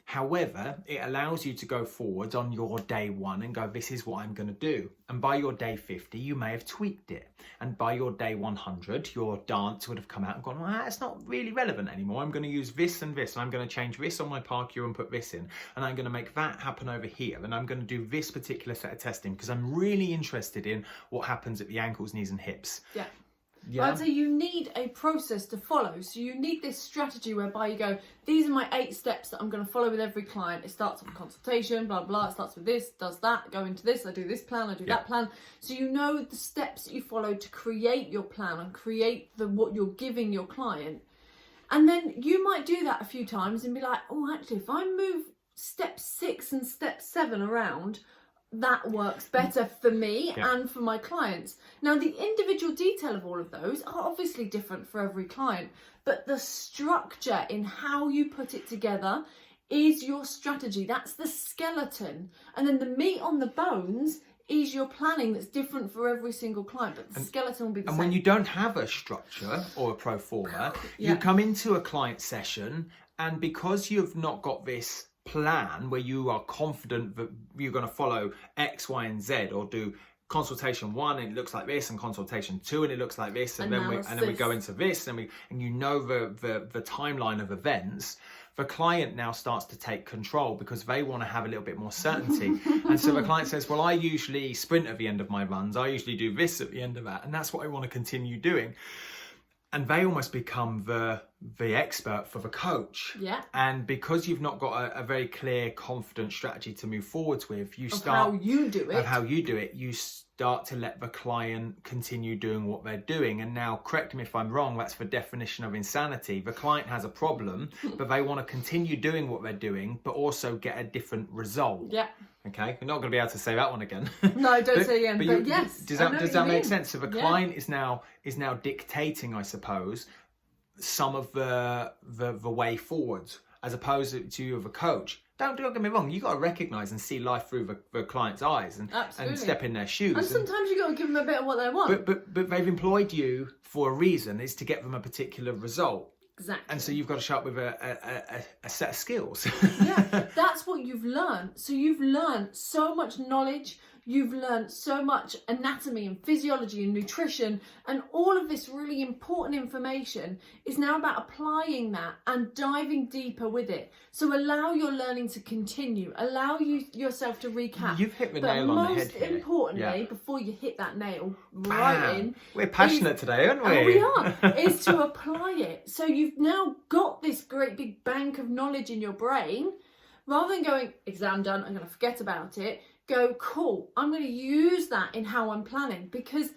However, it allows you to go forward on your day 1 and go, this is what I'm going to do. And by your day 50, you may have tweaked it. And by your day 100, your dance would have come out and gone, well, that's not really relevant anymore. I'm going to use this and this. And I'm going to change this on my PARQ and put this in. And I'm going to make that happen over here. And I'm going to do this particular set of testing because I'm really interested in what happens at the ankles, knees and hips. Yeah. Yeah. I'd say you need a process to follow. So you need this strategy whereby you go, these are my 8 steps that I'm going to follow with every client. It starts with consultation, blah, blah. It starts with this, does that, go into this, I do this plan, I do that plan. So you know the steps that you follow to create your plan and create what you're giving your client. And then you might do that a few times and be like, oh, actually, if I move step 6 and step 7 around, that works better for me and for my clients. Now, the individual detail of all of those are obviously different for every client, but the structure in how you put it together is your strategy. That's the skeleton. And then the meat on the bones is your planning that's different for every single client, but the skeleton will be the same. And when you don't have a structure or a pro forma, you come into a client session, and because you've not got this plan where you are confident that you're going to follow X, Y, and Z, or do consultation 1 and it looks like this, and consultation 2 and it looks like this, and then we go into this, and you know the timeline of events, the client now starts to take control because they want to have a little bit more certainty. And so the client says, well, I usually sprint at the end of my runs, I usually do this at the end of that, and that's what I want to continue doing. And they almost become the the expert for the coach. Yeah. And because you've not got a very clear, confident strategy to move forwards with, you start how you do it. Of how you do it, you start to let the client continue doing what they're doing. And now, correct me if I'm wrong, that's the definition of insanity. The client has a problem, but they want to continue doing what they're doing, but also get a different result. Yeah. Okay, we're not going to be able to say that one again. No, don't say again. But yes, does that make sense? So the Yeah. client is now dictating, I suppose, some of the way forward, as opposed to you of a coach. Don't get me wrong. You got to recognise and see life through the client's eyes and step in their shoes. And sometimes you got to give them a bit of what they want. But they've employed you for a reason. Is to get them a particular result. Exactly. And so you've got to show up with a set of skills. Yeah, that's what you've learned. So you've learned so much knowledge. You've learned so much anatomy and physiology and nutrition, and all of this really important information is now about applying that and diving deeper with it. So allow your learning to continue. Allow yourself to recap. You've hit the nail on the head here. here. Most importantly, before you hit that nail right in, we're passionate today, aren't we? Oh, we are. Is to apply it. So you've now got this great big bank of knowledge in your brain. Rather than going, exam done, I'm going to forget about it. Go, cool, I'm going to use that in how I'm planning, because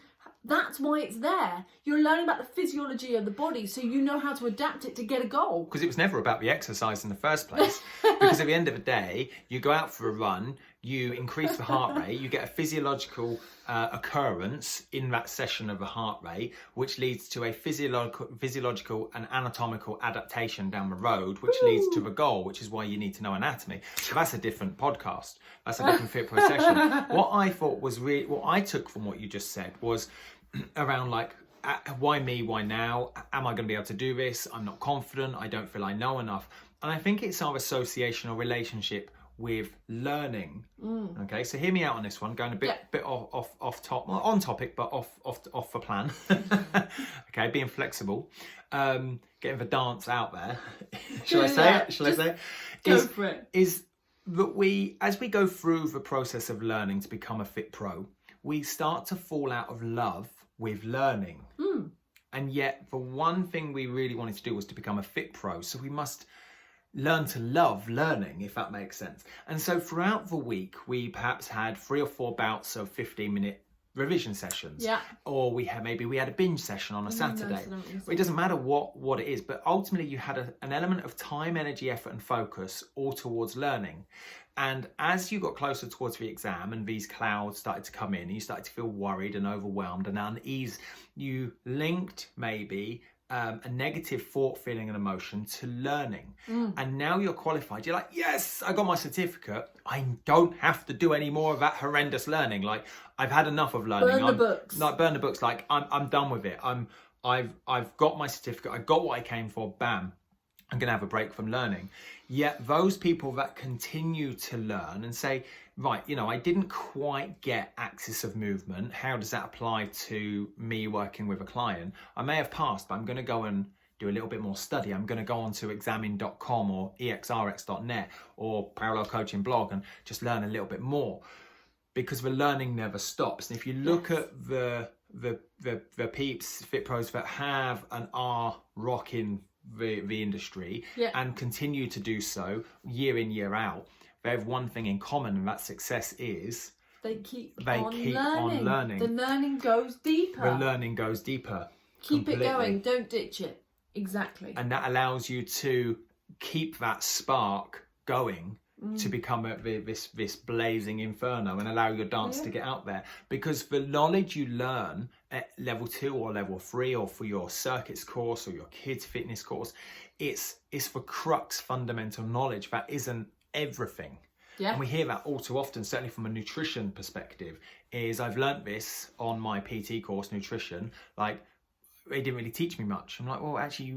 that's why it's there. You're learning about the physiology of the body, so you know how to adapt it to get a goal. Because it was never about the exercise in the first place. Because at the end of the day, you go out for a run, you increase the heart rate, you get a physiological occurrence in that session of the heart rate, which leads to a physiological and anatomical adaptation down the road, which leads to the goal, which is why you need to know anatomy. So that's a different podcast. That's a different FitPro session. What I thought was what I took from what you just said was around like, why me, why now? Am I going to be able to do this? I'm not confident. I don't feel I know enough. And I think it's our association or relationship with learning. Okay, so hear me out on this one. Going a bit off top, well, on topic, but off the plan. Okay, being flexible, getting the dance out there. Shall I say it? Go for it. Is that as we go through the process of learning to become a fit pro, we start to fall out of love with learning. And yet the one thing we really wanted to do was to become a fit pro. So we must learn to love learning, if that makes sense. And so throughout the week, we perhaps had 3 or 4 bouts of 15-minute revision sessions. Yeah. Or we had a binge session on a Saturday. It doesn't matter what it is, but ultimately you had an element of time, energy, effort and focus all towards learning. And as you got closer towards the exam and these clouds started to come in and you started to feel worried and overwhelmed and unease, you linked maybe a negative thought, feeling and emotion to learning. And now you're qualified. You're like, yes, I got my certificate. I don't have to do any more of that horrendous learning. Like, I've had enough of learning. Burn the books. Like, burn the books. Like, I'm done with it. I've got my certificate. I got what I came for. Bam. I'm going to have a break from learning. Yet those people that continue to learn and say, right, I didn't quite get axis of movement. How does that apply to me working with a client? I may have passed, but I'm going to go and do a little bit more study. I'm going to go on to examine.com or exrx.net or Parallel Coaching blog and just learn a little bit more, because the learning never stops. And if you look at the peeps, fit pros that have and are rocking the industry and continue to do so year in, year out, they have one thing in common, and that success is they keep on learning. The learning goes deeper. Keep It going. Don't ditch it. Exactly. And that allows you to keep that spark going to become this blazing inferno and allow your dance to get out there. Because the knowledge you learn at level 2 or level 3 or for your circuits course or your kids fitness course, it's the crux fundamental knowledge that isn't everything. And we hear that all too often, certainly from a nutrition perspective, is I've learnt this on my PT course, nutrition, like they didn't really teach me much. I'm like, well, actually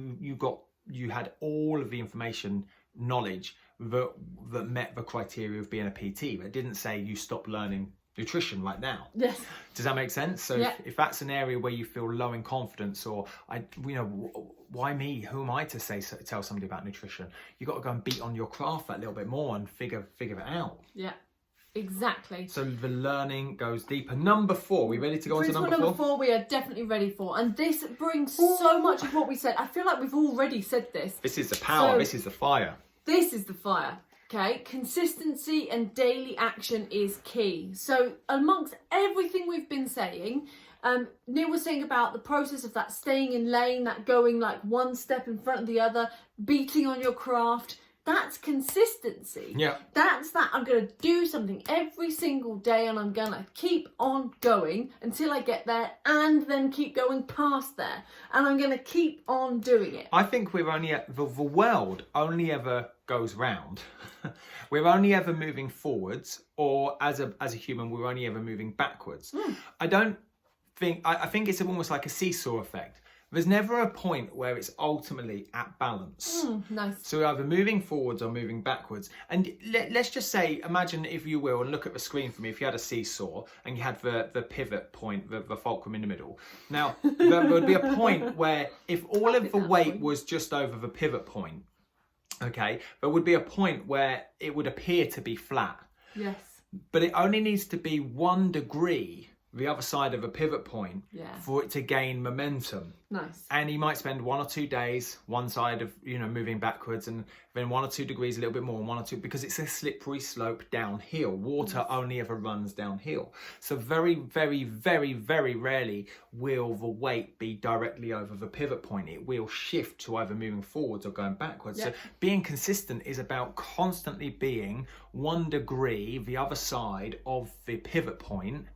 you had all of the information, knowledge that met the criteria of being a PT. It didn't say you stop learning nutrition right now. Yes. Does that make sense? So if that's an area where you feel low in confidence, or why me? Who am I to tell somebody about nutrition? You got to go and beat on your craft that little bit more and figure it out. Yeah. Exactly. So the learning goes deeper. Number 4, we ready to go on to number 4? We are definitely ready for. And this brings so much of what we said. I feel like we've already said this. This is the power, this is the fire. This is the fire. Okay, consistency and daily action is key. So amongst everything we've been saying, Neil was saying about the process of that staying in lane, that going like one step in front of the other, beating on your craft. That's consistency. Yeah. That's that I'm going to do something every single day and I'm going to keep on going until I get there and then keep going past there. And I'm going to keep on doing it. I think we're only, the world only ever goes round. We're only ever moving forwards, or as a human, we're only ever moving backwards. I think it's almost like a seesaw effect. There's never a point where it's ultimately at balance. Nice. So we're either moving forwards or moving backwards. And let's just say, imagine, if you will, and look at the screen for me, if you had a seesaw and you had the pivot point, the fulcrum in the middle. Now, there would be a point where if all of the weight was just over the pivot point, okay, there would be a point where it would appear to be flat. Yes. But it only needs to be 1 degree the other side of a pivot point for it to gain momentum. Nice. And you might spend 1 or 2 days one side of, moving backwards, and then 1 or 2 degrees a little bit more, and 1 or 2, because it's a slippery slope downhill. Water only ever runs downhill. So very, very, very, very rarely will the weight be directly over the pivot point. It will shift to either moving forwards or going backwards. So being consistent is about constantly being 1 degree the other side of the pivot point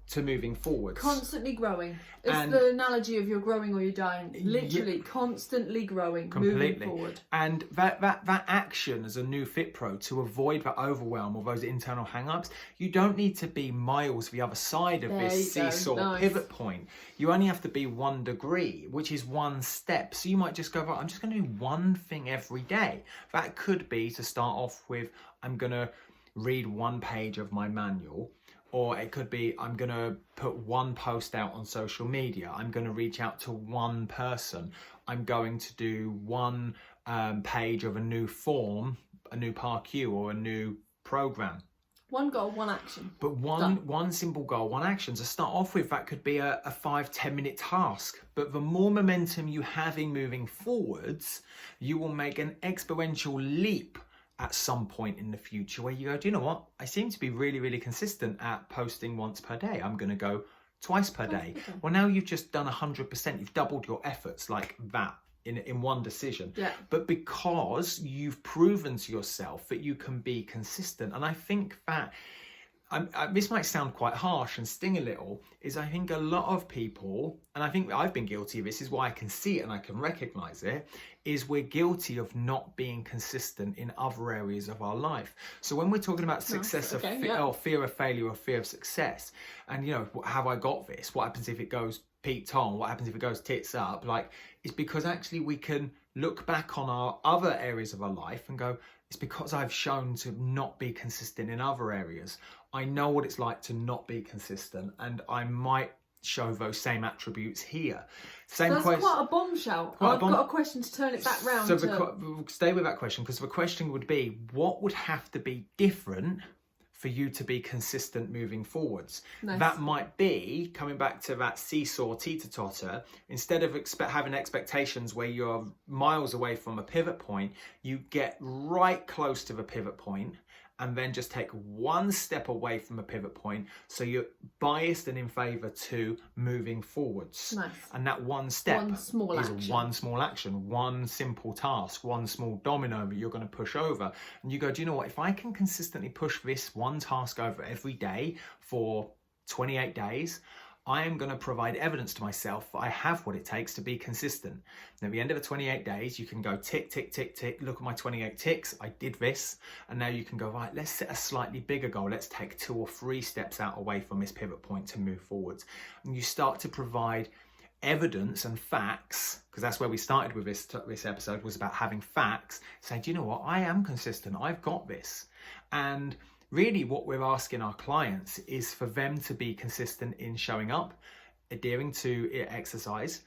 to moving forwards. Constantly growing. It's the analogy of you're growing or you're dying. Literally constantly growing, moving forward. And that action as a new FitPro, to avoid that overwhelm or those internal hang-ups, you don't need to be miles the other side of this seesaw pivot point. You only have to be 1 degree, which is 1 step. So you might just go, right, I'm just going to do one thing every day. That could be to start off with, I'm going to read 1 page of my manual. Or it could be, I'm going to put 1 post out on social media. I'm going to reach out to 1 person. I'm going to do 1 page of a new form, a new PARQ, or a new program. 1 goal, 1 action. But one simple goal, 1 action. To start off with, that could be a 5-10 minute task. But the more momentum you have in moving forwards, you will make an exponential leap at some point in the future where you go, do you know what? I seem to be really, really consistent at posting once per day. I'm going to go twice per day. Well, now you've just done 100%. You've doubled your efforts like that in one decision. Yeah. But because you've proven to yourself that you can be consistent, and I think that this might sound quite harsh and sting a little, is I think a lot of people, and I think I've been guilty of this, is why I can see it and I can recognize it, is we're guilty of not being consistent in other areas of our life. So when we're talking about success or fear of failure or fear of success, and have I got this? What happens if it goes Pete Tong? What happens if it goes tits up? Like, it's because actually we can look back on our other areas of our life and go, it's because I've shown to not be consistent in other areas. I know what it's like to not be consistent, and I might show those same attributes here. That's quite a bombshell. I've got a question to turn it back round. So stay with that question, because the question would be, what would have to be different for you to be consistent moving forwards? Nice. That might be, coming back to that seesaw teeter-totter, instead of having expectations where you're miles away from a pivot point, you get right close to the pivot point and then just take 1 step away from a pivot point, so you're biased and in favour to moving forwards. Nice. And that 1 step is 1 small action, 1 simple task, 1 small domino that you're going to push over. And you go, do you know what? If I can consistently push this 1 task over every day for 28 days, I am going to provide evidence to myself that I have what it takes to be consistent. And at the end of the 28 days, you can go tick, tick, tick, tick, look at my 28 ticks, I did this. And now you can go, right, let's set a slightly bigger goal. Let's take 2 or 3 steps out away from this pivot point to move forwards. And you start to provide evidence and facts, because that's where we started with this episode, was about having facts. Say, do you know what? I am consistent. I've got this. And really what we're asking our clients is for them to be consistent in showing up, adhering to exercise,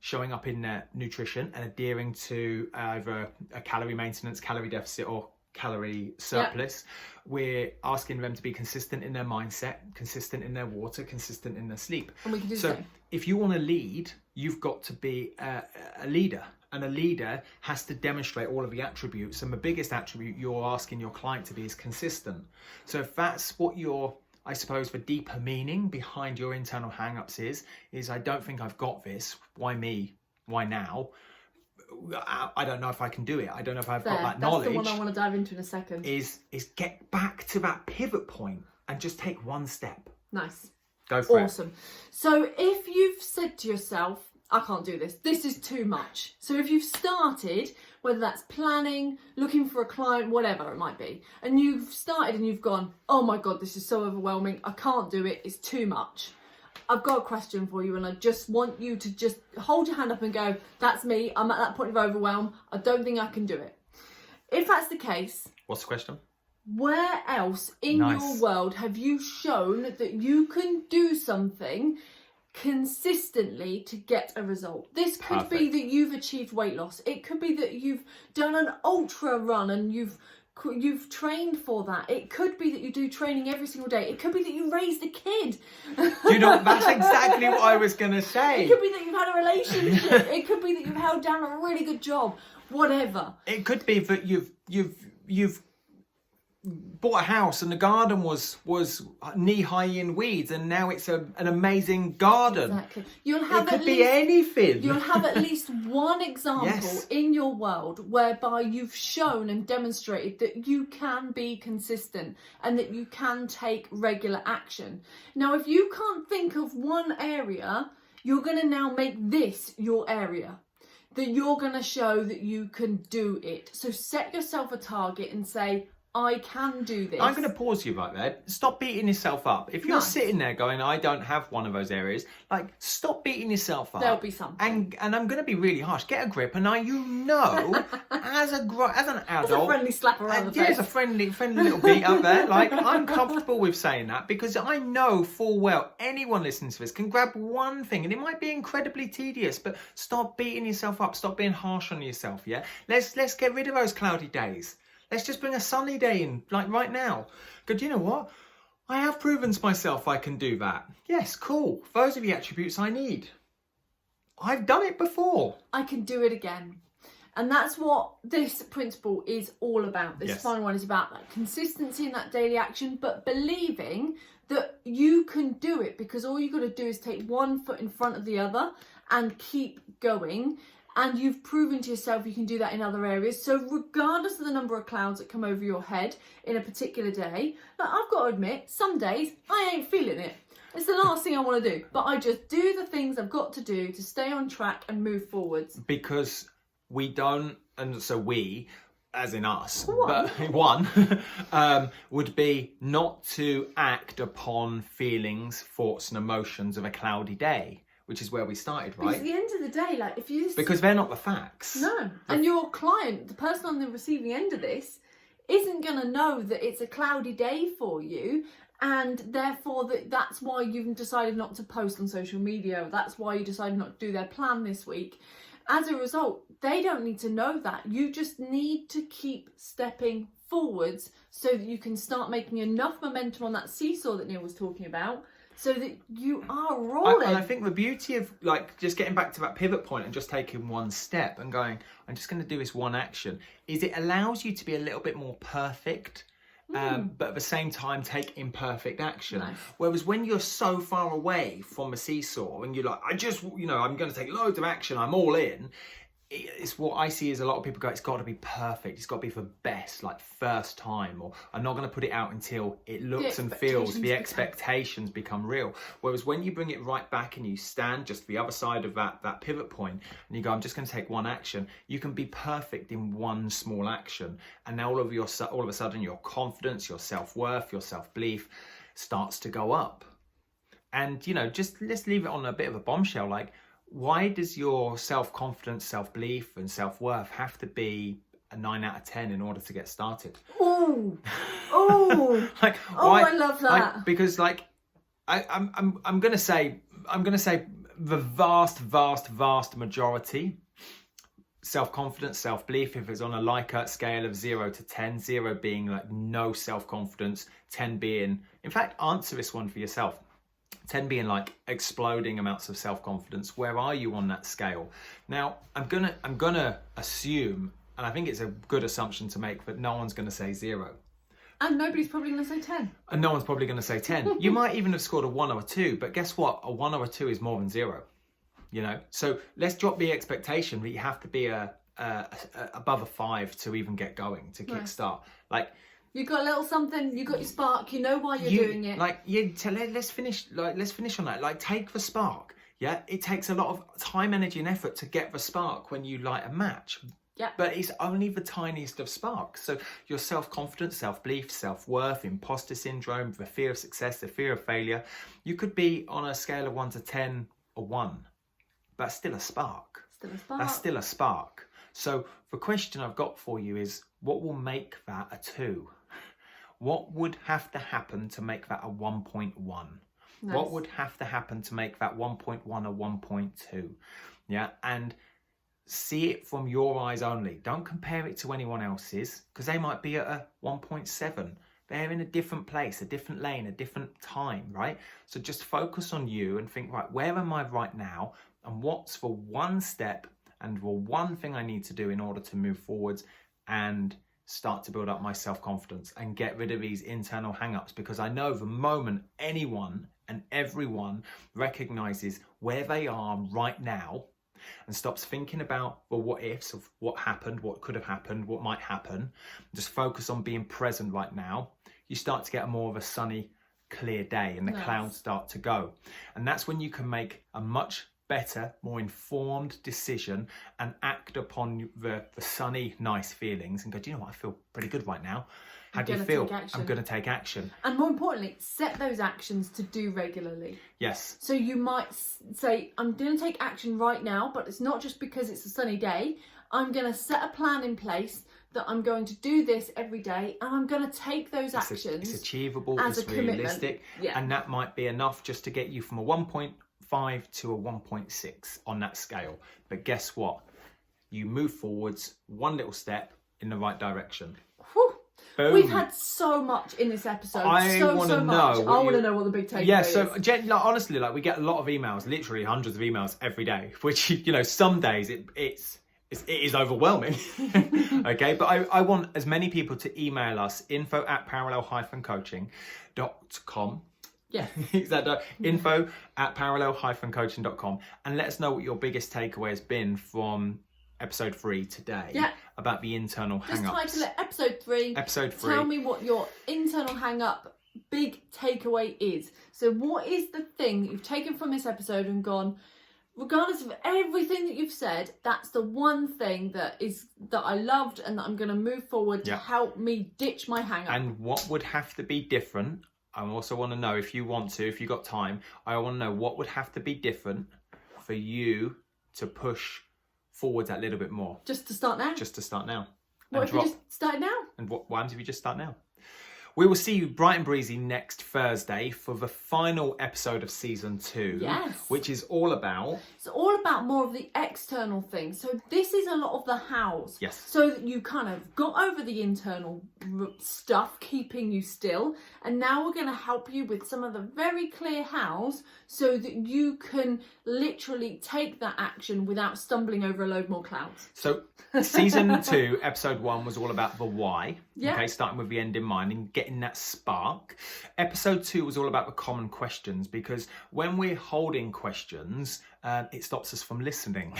showing up in their nutrition, and adhering to either a calorie maintenance, calorie deficit, or calorie surplus. We're asking them to be consistent in their mindset, consistent in their water, consistent in their sleep. And we can do the so same. if you want to lead, you've got to be a leader. And a leader has to demonstrate all of the attributes. And the biggest attribute you're asking your client to be is consistent. So if that's what your, I suppose, the deeper meaning behind your internal hang-ups is I don't think I've got this. Why me? Why now? I don't know if I can do it. I don't know if I've got that knowledge. That's the one I want to dive into in a second. Is get back to that pivot point and just take one step. Nice. Go for it. Awesome. So if you've said to yourself, I can't do this, this is too much. So if you've started, whether that's planning, looking for a client, whatever it might be, and you've started and you've gone, oh my God, this is so overwhelming, I can't do it, it's too much. I've got a question for you, and I just want you to just hold your hand up and go, that's me, I'm at that point of overwhelm, I don't think I can do it. If that's the case, what's the question? Where else in your world have you shown that you can do something consistently to get a result? This could be that you've achieved weight loss. It could be that you've done an ultra run and you've trained for that. It could be that you do training every single day. It could be that you raised a kid. You know, that's exactly what I was going to say. It could be that you've had a relationship. It could be that you've held down a really good job. Whatever. It could be that you've bought a house and the garden was knee-high in weeds, and now it's an amazing garden. Exactly. You'll have it could be anything. You'll have at least one example in your world whereby you've shown and demonstrated that you can be consistent and that you can take regular action. Now, if you can't think of one area, you're going to now make this your area, that you're going to show that you can do it. So set yourself a target and say, I can do this. I'm going to pause you right there. Stop beating yourself up. If you're sitting there going, I don't have one of those areas, like, stop beating yourself up. There'll be something. And I'm going to be really harsh. Get a grip. And now you know, as an adult, that's a friendly slap around the face. Yeah, it's a friendly little beat up there. Like, I'm comfortable with saying that because I know full well anyone listening to this can grab one thing, and it might be incredibly tedious, but stop beating yourself up. Stop being harsh on yourself. Yeah, let's get rid of those cloudy days. Let's just bring a sunny day in, like right now. Because you know what? I have proven to myself I can do that. Yes, cool. Those are the attributes I need. I've done it before. I can do it again. And that's what this principle is all about. This final one is about that consistency in that daily action, but believing that you can do it, because all you've got to do is take one foot in front of the other and keep going. And you've proven to yourself you can do that in other areas. So regardless of the number of clouds that come over your head in a particular day, like, I've got to admit, some days I ain't feeling it. It's the last thing I want to do. But I just do the things I've got to do to stay on track and move forwards. Because we don't, and so we, as in us, but would be not to act upon feelings, thoughts and emotions of a cloudy day. Which is where we started, right? Because at the end of the day, like, if you... Because they're not the facts. No. And your client, the person on the receiving end of this, isn't going to know that it's a cloudy day for you, and therefore that's why you've decided not to post on social media, or that's why you decided not to do their plan this week. As a result, they don't need to know that. You just need to keep stepping forwards so that you can start making enough momentum on that seesaw that Neil was talking about, so that you are rolling. And I think the beauty of, like, just getting back to that pivot point and just taking one step and going, I'm just going to do this one action, is it allows you to be a little bit more perfect, but at the same time take imperfect action. Nice. Whereas when you're so far away from a seesaw and you're like, I'm going to take loads of action, I'm all in. It's what I see is a lot of people go, it's got to be perfect, it's got to be for best, like first time, or I'm not going to put it out until it looks and feels, the expectations become real. Whereas when you bring it right back and you stand just the other side of that pivot point and you go, I'm just going to take one action, you can be perfect in one small action, and now all of a sudden your confidence, your self-worth, your self-belief starts to go up. And just let's leave it on a bit of a bombshell. Like, why does your self-confidence, self-belief and self-worth have to be a 9 out of 10 in order to get started? Oh, like, why? I love that. Like, because I'm gonna say the vast majority self-confidence, self-belief, if it's on a Likert scale of 0 to 10, 0 being like no self-confidence, 10 being, in fact, answer this one for yourself. 10 being like exploding amounts of self-confidence. Where are you on that scale? Now, I'm gonna assume, and I think it's a good assumption to make, that no one's gonna say 0. And nobody's probably going to say 10. And no one's probably gonna say 10. You might even have scored a 1 or a 2, but guess what? A 1 or a 2 is more than 0. You know, so let's drop the expectation that you have to be above a 5 to even get going, to kickstart. Like, you got a little something, you got your spark, you know why you're doing it. Like, let's finish on that. Like, take the spark. Yeah, it takes a lot of time, energy, and effort to get the spark when you light a match. Yeah. But it's only the tiniest of sparks. So your self-confidence, self-belief, self-worth, imposter syndrome, the fear of success, the fear of failure, you could be on a scale of 1 to 10 or 1. That's still a spark. Still a spark. That's still a spark. So the question I've got for you is, what will make that a 2? What would have to happen to make that a 1.1? Nice. What would have to happen to make that 1.1 a 1.2? Yeah, and see it from your eyes only. Don't compare it to anyone else's, because they might be at a 1.7. They're in a different place, a different lane, a different time, right? So just focus on you and think, right, where am I right now? And what's the one step and the one thing I need to do in order to move forwards and start to build up my self-confidence and get rid of these internal hang-ups? Because I know the moment anyone and everyone recognizes where they are right now and stops thinking about the what ifs of what happened, what could have happened, what might happen, just focus on being present right now, you start to get more of a sunny, clear day, and the clouds start to go. And that's when you can make a much better, more informed decision and act upon the sunny, nice feelings and go, do you know what, I feel pretty good right now. How do you feel? I'm going to take action. And more importantly, set those actions to do regularly. Yes. So you might say, I'm going to take action right now, but it's not just because it's a sunny day. I'm going to set a plan in place that I'm going to do this every day, and I'm going to take those actions. It's achievable, as it's realistic, and that might be enough just to get you from a 1.5 to a 1.6 on that scale. But guess what? You move forwards one little step in the right direction. Whew. Boom. We've had so much in this episode. I want to know what the big takeaway is. Yeah, so honestly, like, we get a lot of emails, literally hundreds of emails every day, which, you know, some days it is overwhelming. Okay, but I want as many people to email us, info@parallel-coaching.com. Yeah. info@parallel-coaching.com, and let us know what your biggest takeaway has been from episode 3 today. Yeah. About the internal hang-ups. Just title it episode 3. Episode 3. Tell me what your internal hang-up big takeaway is. So what is the thing that you've taken from this episode and gone, regardless of everything that you've said, that's the one thing that I loved and that I'm going to move forward to help me ditch my hang-up. And what would have to be different? I also want to know, if you've got time, I want to know what would have to be different for you to push forward that little bit more. Just to start now? Just to start now. What if you just started now? And what happens if you just start now? We will see you bright and breezy next Thursday for the final episode of season 2. Yes. Which is all about... It's all about more of the external things. So this is a lot of the hows. Yes. So that you kind of got over the internal stuff, keeping you still. And now we're going to help you with some of the very clear hows so that you can literally take that action without stumbling over a load more clouds. So season 2, episode 1 was all about the why. Yeah. Okay, starting with the end in mind and getting that spark. Episode 2 was all about the common questions, because when we're holding questions, it stops us from listening,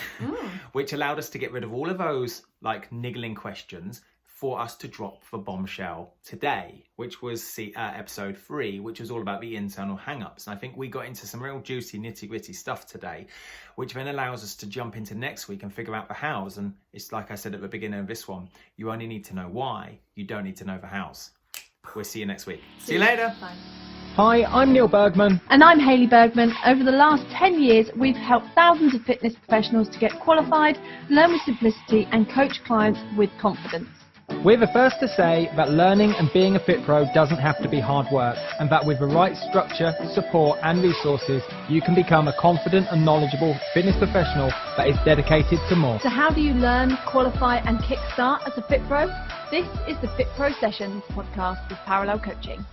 which allowed us to get rid of all of those like niggling questions for us to drop the bombshell today, which was episode 3, which was all about the internal hang-ups. And I think we got into some real juicy nitty-gritty stuff today, which then allows us to jump into next week and figure out the hows. And it's like I said at the beginning of this one, you only need to know why, you don't need to know the hows. We'll see you next week. See you later. Bye. Hi, I'm Neil Bergman. And I'm Hayley Bergman. Over the last 10 years, we've helped thousands of fitness professionals to get qualified, learn with simplicity, and coach clients with confidence. We're the first to say that learning and being a FitPro doesn't have to be hard work, and that with the right structure, support and resources, you can become a confident and knowledgeable fitness professional that is dedicated to more. So how do you learn, qualify and kickstart as a FitPro? This is the FitPro Sessions podcast with Parallel Coaching.